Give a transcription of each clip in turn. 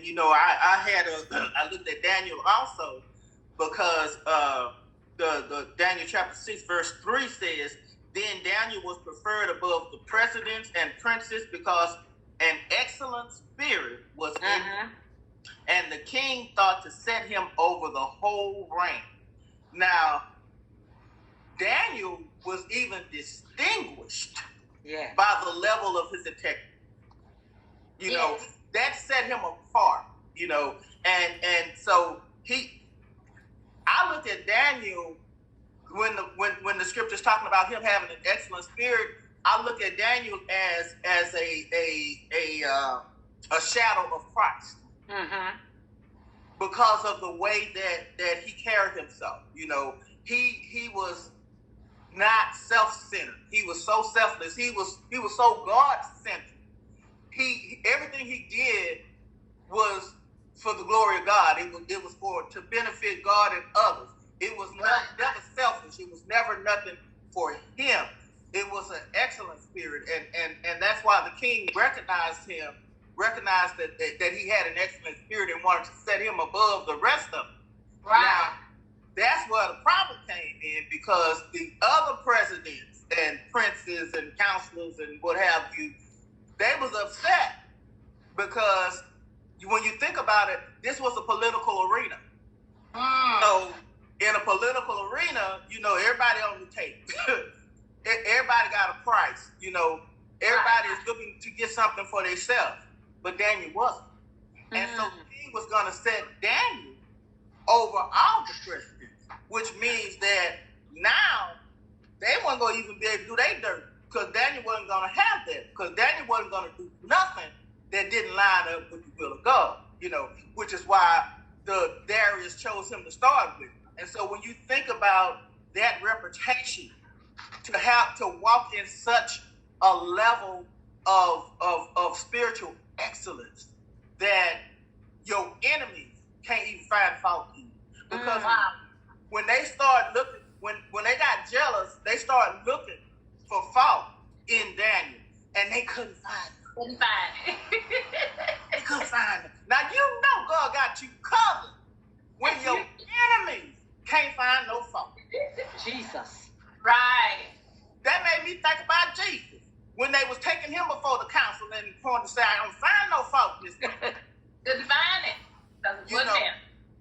You know, I looked at Daniel also because the Daniel chapter 6 verse 3 says, then Daniel was preferred above the presidents and princes because an excellent spirit was in him, and the king thought to set him over the whole reign. Now, Daniel was even distinguished by the level of his integrity. You know, that set him apart, you know, and so I looked at Daniel when the scripture's talking about him having an excellent spirit. I look at Daniel as a shadow of Christ, because of the way that he carried himself. You know, he was not self-centered. He was so selfless. He was so God-centered. Everything he did was for the glory of God. It was to benefit God and others. It was never selfish. It was never nothing for him. It was an excellent spirit, and that's why the king recognized that he had an excellent spirit and wanted to set him above the rest of them. Right. Now, that's where the problem came in, because the other presidents and princes and counselors and what have you, they was upset because when you think about it, this was a political arena. So in a political arena, you know, everybody on the table. Everybody got a price. You know, everybody is looking to get something for themselves, but Daniel wasn't. And so he was going to set Daniel over all the presidents, which means that now they weren't going to even be able to do their dirt, because Daniel wasn't going to have that, because Daniel wasn't going to do nothing that didn't line up with the will of God, you know, which is why Darius chose him to start with. And so when you think about that reputation, to have to walk in such a level of spiritual excellence that your enemies can't even find fault in you. Because when they start looking, when they got jealous, they started looking for fault in Daniel, and they couldn't find it. They couldn't find it. Now you know God got you covered when your enemies can't find no fault. Jesus. Right. That made me think about Jesus when they was taking him before the council and pointing to say, I don't find no fault in this man. Couldn't find it. You know,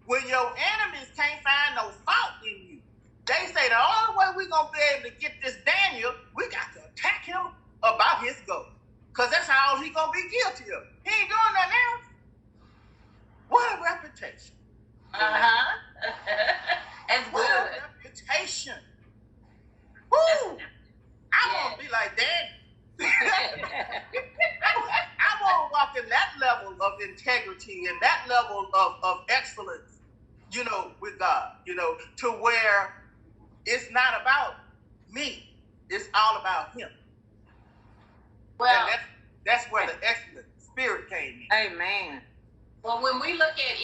when your enemies can't find no fault in you, they say the only way we're going to be able to get this Daniel, we got to attack him about his goal. Because that's all he's going to be guilty of. He ain't doing nothing else. What a reputation. That's what good. A reputation. Woo! I want to be like Daniel. I want to walk in that level of integrity and that level of excellence, you know, with God, you know, to where it's not about me. It's all about him. Well, and that's where the excellent spirit came in. Amen. Well, when we look at